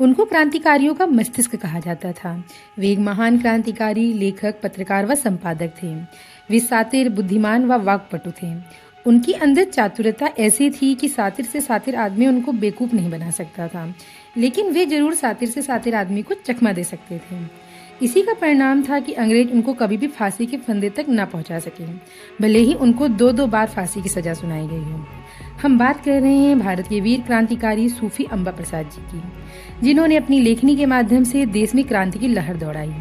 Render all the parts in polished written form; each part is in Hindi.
उनको क्रांतिकारियों का मस्तिष्क कहा जाता था। वे एक महान क्रांतिकारी, लेखक, पत्रकार व संपादक थे। वे सातिर, बुद्धिमान व वाक्पटु थे। उनकी अंदर चातुरता ऐसी थी कि सातिर से सातिर आदमी उनको बेवकूफ नहीं बना सकता था, लेकिन वे जरूर सातिर से सातिर आदमी को चकमा दे सकते थे। इसी का परिणाम था कि अंग्रेज उनको कभी भी फांसी के फंदे तक न पहुंचा सके, भले ही उनको 2-2 बार फांसी की सजा सुनाई गई हो। हम बात कर रहे हैं भारत के वीर क्रांतिकारी सूफी अम्बा प्रसाद जी की, जिन्होंने अपनी लेखनी के माध्यम से देश में क्रांति की लहर दौड़ाई।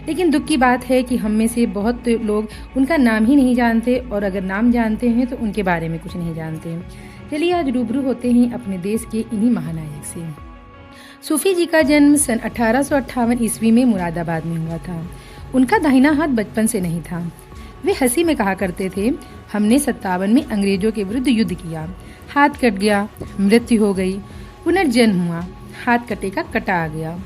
लेकिन दुख की बात है कि हम में से बहुत लोग उनका नाम ही नहीं जानते, और अगर नाम जानते हैं तो उनके बारे में कुछ नहीं जानते। चलिए आज रूबरू होते हैं अपने देश के इन्हीं महानायक से। सूफी जी का जन्म सन 1858 ईस्वी में मुरादाबाद में हुआ था। उनका दाहिना हाथ बचपन से नहीं था। वे हंसी में कहा करते थे, हमने 57 में अंग्रेजों के विरुद्ध युद्ध किया, हाथ कट गया, मृत्यु हो गई, पुनर्जन्म हुआ, हाथ कटे का कटा आ गया।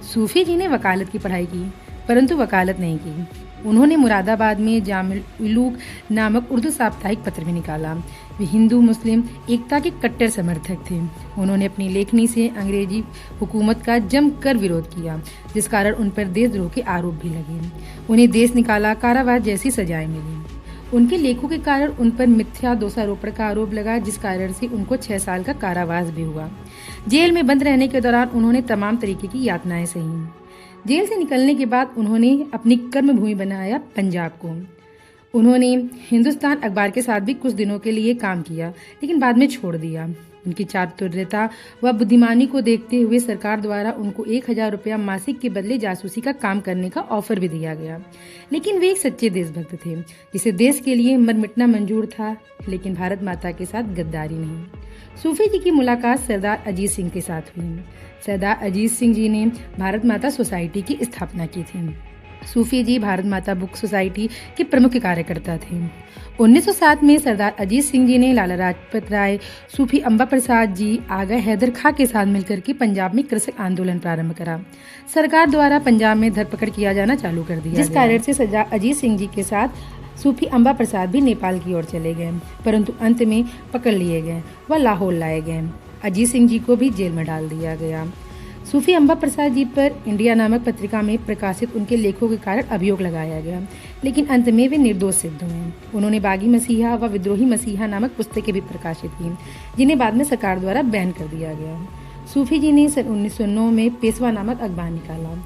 सूफी जी ने वकालत की पढ़ाई की, परंतु वकालत नहीं की। उन्होंने मुरादाबाद में जामिल उलूग नामक उर्दू साप्ताहिक पत्र भी निकाला। वे हिंदू मुस्लिम एकता के कट्टर समर्थक थे। उन्होंने अपनी लेखनी से अंग्रेजी हुकूमत का जमकर विरोध किया, जिस कारण उन पर देशद्रोह के आरोप भी लगे। उन्हें देश निकाला, कारावास जैसी सजाएं मिली। उनके लेखों के कारण उन पर मिथ्या दोषारोपण का आरोप लगा, जिस कारण से उनको 6 साल का कारावास भी हुआ। जेल में बंद रहने के दौरान उन्होंने तमाम तरीके की यातनाएं सही। जेल से निकलने के बाद उन्होंने अपनी कर्मभूमि बनाया पंजाब को। उन्होंने हिंदुस्तान अखबार के साथ भी कुछ दिनों के लिए काम किया, लेकिन बाद में छोड़ दिया। उनकी चातुर्यता व बुद्धिमानी को देखते हुए सरकार द्वारा उनको 1000 रुपया मासिक के बदले जासूसी का काम करने का ऑफर भी दिया गया। लेकिन वे एक सच्चे देशभक्त थे, जिसे देश के लिए मर मिटना मंजूर था, लेकिन भारत माता के साथ गद्दारी नहीं। सूफी जी की मुलाकात सरदार अजीत सिंह के साथ हुई। सरदार अजीत सिंह जी ने भारत माता सोसाइटी की स्थापना की थी। सूफी जी भारत माता बुक सोसाइटी के प्रमुख कार्यकर्ता थे। 1907 में सरदार अजीत सिंह जी ने लाला लाजपत राय, सूफी अम्बा प्रसाद जी, आगा हैदर खां के साथ मिलकर के पंजाब में कृषक आंदोलन प्रारंभ करा। सरकार द्वारा पंजाब में धरपकड़ किया जाना चालू कर दिया, जिस कारण से सरदार अजीत सिंह जी के साथ सूफी अम्बा प्रसाद भी नेपाल की ओर चले गए, परंतु अंत में पकड़ लिए गए व लाहौर लाए गए। अजीत सिंह जी को भी जेल में डाल दिया गया। सूफी अम्बा प्रसाद जी पर इंडिया नामक पत्रिका में प्रकाशित उनके लेखों के कारण अभियोग लगाया गया, लेकिन अंत में वे निर्दोष सिद्ध हुए। उन्होंने बागी मसीहा व विद्रोही मसीहा नामक पुस्तकें भी प्रकाशित की, जिन्हें बाद में सरकार द्वारा बैन कर दिया गया। सूफी जी ने सन 1909 में पेशवा नामक अखबार निकाला।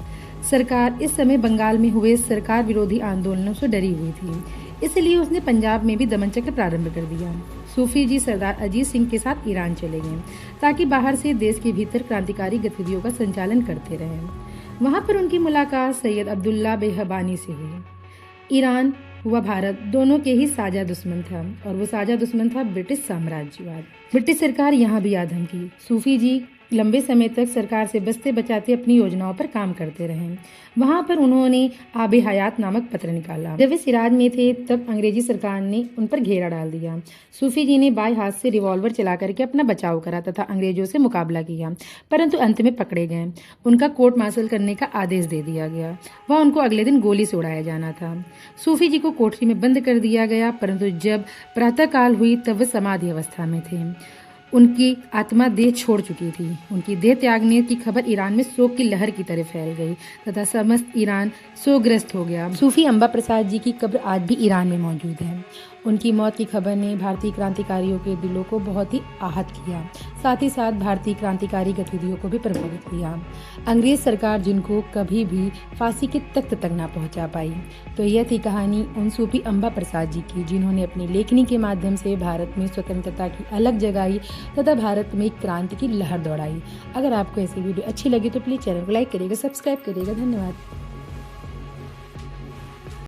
सरकार इस समय बंगाल में हुए सरकार विरोधी आंदोलनों से डरी हुई थी, इसलिए उसने पंजाब में भी दमन चक्र प्रारंभ कर दिया। सूफी जी सरदार अजीत सिंह के साथ ईरान चले गए, ताकि बाहर से देश के भीतर क्रांतिकारी गतिविधियों का संचालन करते रहें। वहां पर उनकी मुलाकात सैयद अब्दुल्ला बेहबानी से हुई। ईरान व भारत दोनों के ही साझा दुश्मन था, और वो साझा दुश्मन था ब्रिटिश साम्राज्यवाद। ब्रिटिश सरकार यहाँ भी आधम की। सूफी जी लंबे समय तक सरकार से बचते बचाते अपनी योजनाओं पर काम करते रहे। वहां पर उन्होंने आबे हयात नामक पत्र निकाला। जब वे सिराज में थे तब अंग्रेजी सरकार ने उन पर घेरा डाल दिया। सूफी जी ने बाएं हाथ से रिवॉल्वर चला करके अपना बचाव करा तथा अंग्रेजों से मुकाबला किया, परंतु अंत में पकड़े गए। उनका कोर्ट मार्शल करने का आदेश दे दिया गया व उनको अगले दिन गोली से उड़ाया जाना था। सूफी जी को कोठरी में बंद कर दिया गया, परंतु जब प्रातःकाल हुई तब वे समाधि अवस्था में थे। उनकी आत्मा देह छोड़ चुकी थी। उनकी देह त्यागने की खबर ईरान में शोक की लहर की तरह फैल गई तथा समस्त ईरान शोकग्रस्त हो गया। सूफी अम्बा प्रसाद जी की कब्र आज भी ईरान में मौजूद है। उनकी मौत की खबर ने भारतीय क्रांतिकारियों के दिलों को बहुत ही आहत किया, साथ ही साथ भारतीय क्रांतिकारी गतिविधियों को भी प्रभावित किया। अंग्रेज सरकार जिनको कभी भी फांसी के तख्त तक ना पहुंचा पाई। तो यह थी कहानी उन सूफी अम्बा प्रसाद जी की, जिन्होंने अपनी लेखनी के माध्यम से भारत में स्वतंत्रता की अलग जगाई तथा भारत में क्रांति की लहर दौड़ाई। अगर आपको ऐसी वीडियो अच्छी लगी तो प्लीज चैनल को लाइक करिएगा, सब्सक्राइब करिएगा। धन्यवाद।